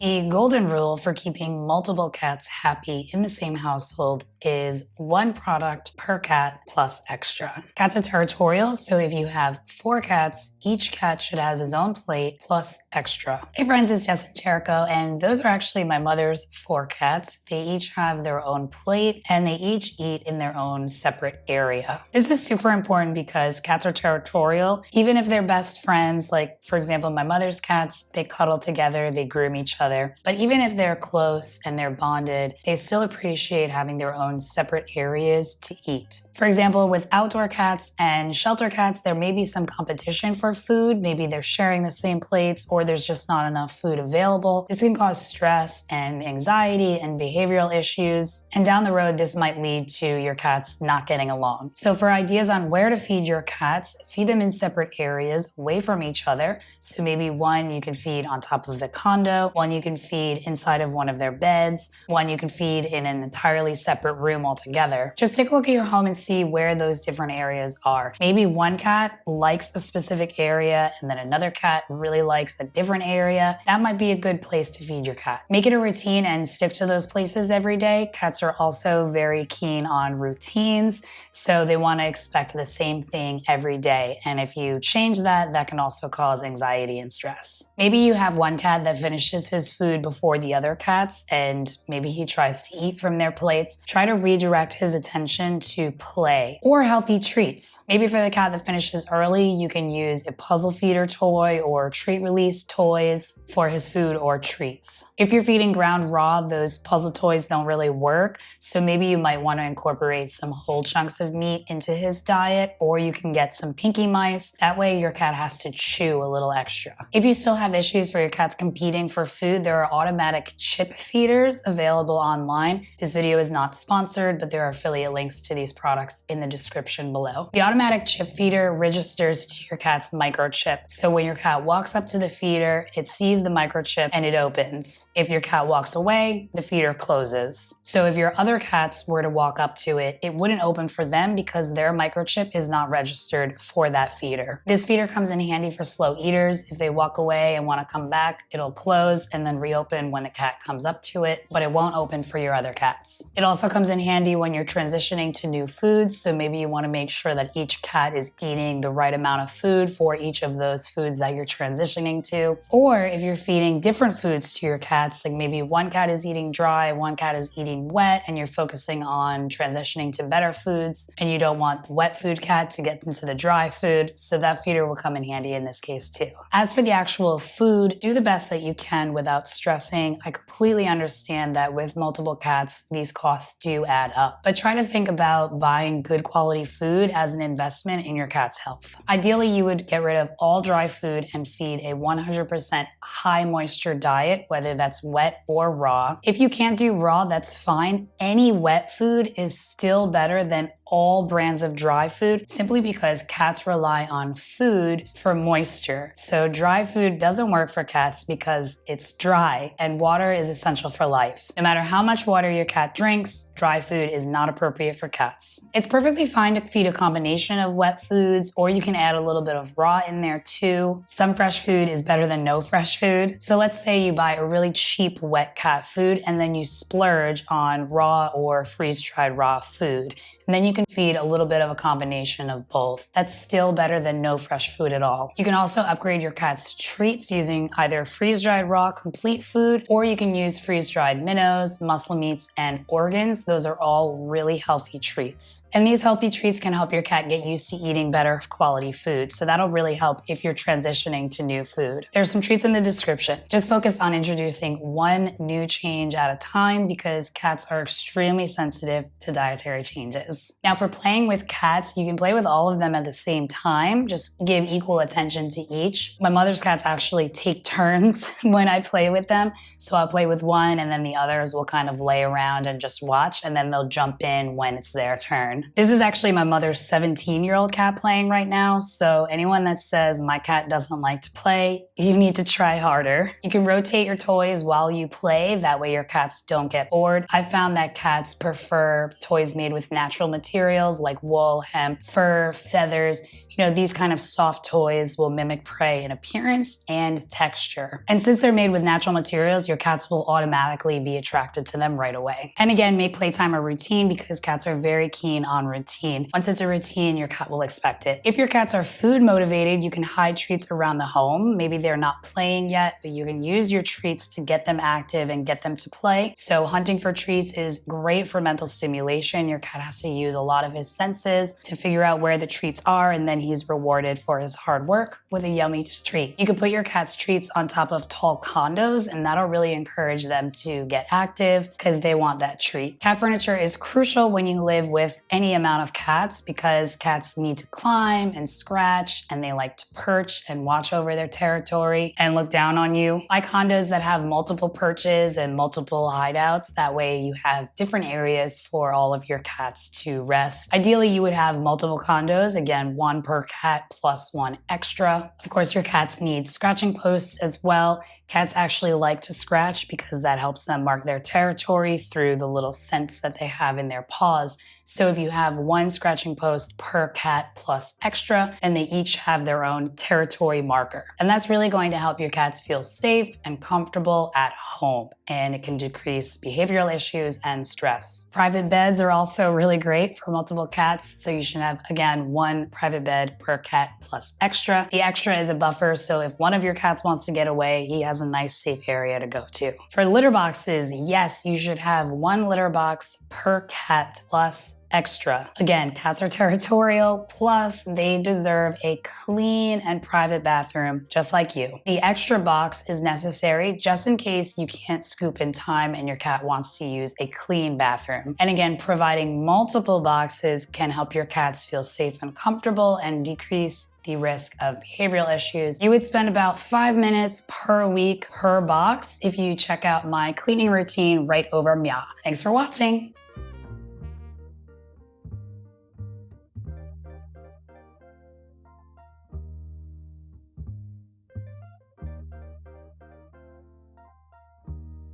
The golden rule for keeping multiple cats happy in the same household is one product per cat plus extra. Cats are territorial, so if you have 4 cats, each cat should have his own plate plus extra. Hey friends, it's Jess Jericho, and those are actually my mother's 4 cats. They each have their own plate, and they each eat in their own separate area. This is super important because cats are territorial. Even if they're best friends, like for example, my mother's cats, they cuddle together, they groom each other. But even if they're close and they're bonded, they still appreciate having their own separate areas to eat. For example, with outdoor cats and shelter cats, there may be some competition for food. Maybe they're sharing the same plates or there's just not enough food available. This can cause stress and anxiety and behavioral issues. And down the road, this might lead to your cats not getting along. So for ideas on where to feed your cats, feed them in separate areas away from each other. So maybe one you can feed on top of the condo, one you can feed inside of one of their beds, one you can feed in an entirely separate room altogether. Just take a look at your home and see where those different areas are. Maybe one cat likes a specific area and then another cat really likes a different area. That might be a good place to feed your cat. Make it a routine and stick to those places every day. Cats are also very keen on routines, so they want to expect the same thing every day. And if you change that, that can also cause anxiety and stress. Maybe you have one cat that finishes his food before the other cats, and maybe he tries to eat from their plates. Try to redirect his attention to play or healthy treats. Maybe for the cat that finishes early, you can use a puzzle feeder toy or treat release toys for his food or treats. If you're feeding ground raw, those puzzle toys don't really work, so maybe you might want to incorporate some whole chunks of meat into his diet, or you can get some pinky mice. That way your cat has to chew a little extra. If you still have issues for your cats competing for food, there are automatic chip feeders available online. This video is not sponsored, but there are affiliate links to these products in the description below. The automatic chip feeder registers to your cat's microchip. So when your cat walks up to the feeder, it sees the microchip and it opens. If your cat walks away, the feeder closes. So if your other cats were to walk up to it, it wouldn't open for them because their microchip is not registered for that feeder. This feeder comes in handy for slow eaters. If they walk away and want to come back, it'll close and then reopen when the cat comes up to it, but it won't open for your other cats. It also comes in handy when you're transitioning to new foods, so maybe you want to make sure that each cat is eating the right amount of food for each of those foods that you're transitioning to. Or if you're feeding different foods to your cats, like maybe one cat is eating dry, one cat is eating wet, and you're focusing on transitioning to better foods, and you don't want the wet food cat to get into the dry food, so that feeder will come in handy in this case too. As for the actual food, do the best that you can without stressing. I completely understand that with multiple cats, these costs do add up, but try to think about buying good quality food as an investment in your cat's health. Ideally, you would get rid of all dry food and feed a 100% high moisture diet, whether that's wet or raw. If you can't do raw, that's fine. Any wet food is still better than all brands of dry food, simply because cats rely on food for moisture. So dry food doesn't work for cats because it's dry, and water is essential for life. No matter how much water your cat drinks, dry food is not appropriate for cats. It's perfectly fine to feed a combination of wet foods, or you can add a little bit of raw in there too. Some fresh food is better than no fresh food. So let's say you buy a really cheap wet cat food and then you splurge on raw or freeze-dried raw food. And then you can feed a little bit of a combination of both. That's still better than no fresh food at all. You can also upgrade your cat's treats using either freeze-dried raw complete food, or you can use freeze-dried minnows, muscle meats, and organs. Those are all really healthy treats. And these healthy treats can help your cat get used to eating better quality food. So that'll really help if you're transitioning to new food. There's some treats in the description. Just focus on introducing one new change at a time because cats are extremely sensitive to dietary changes. Now for playing with cats, you can play with all of them at the same time. Just give equal attention to each. My mother's cats actually take turns when I play with them. So I'll play with one and then the others will kind of lay around and just watch, and then they'll jump in when it's their turn. This is actually my mother's 17-year-old cat playing right now. So anyone that says my cat doesn't like to play, you need to try harder. You can rotate your toys while you play. That way your cats don't get bored. I found that cats prefer toys made with natural materials like wool, hemp, fur, feathers, These kind of soft toys will mimic prey in appearance and texture. And since they're made with natural materials, your cats will automatically be attracted to them right away. And again, make playtime a routine because cats are very keen on routine. Once it's a routine, your cat will expect it. If your cats are food motivated, you can hide treats around the home. Maybe they're not playing yet, but you can use your treats to get them active and get them to play. So hunting for treats is great for mental stimulation. Your cat has to use a lot of his senses to figure out where the treats are, and then he's rewarded for his hard work with a yummy treat. You can put your cat's treats on top of tall condos, and that'll really encourage them to get active because they want that treat. Cat furniture is crucial when you live with any amount of cats because cats need to climb and scratch, and they like to perch and watch over their territory and look down on you. Buy condos that have multiple perches and multiple hideouts. That way you have different areas for all of your cats to rest. Ideally, you would have multiple condos, again, one per cat plus one extra. Of course, your cats need scratching posts as well. Cats actually like to scratch because that helps them mark their territory through the little scents that they have in their paws. So if you have one scratching post per cat plus extra, and they each have their own territory marker. And that's really going to help your cats feel safe and comfortable at home, and it can decrease behavioral issues and stress. Private beds are also really great for multiple cats, so you should have, again, one private bed per cat plus extra. The extra is a buffer, so if one of your cats wants to get away, he has a nice safe area to go to. For litter boxes, yes, you should have one litter box per cat plus extra. Again, cats are territorial, plus they deserve a clean and private bathroom just like you. The extra box is necessary just in case you can't scoop in time and your cat wants to use a clean bathroom. And again, providing multiple boxes can help your cats feel safe and comfortable and decrease the risk of behavioral issues. You would spend about 5 minutes per week per box if you check out my cleaning routine right over 𝐤𝐄𝐄. Thanks for watching.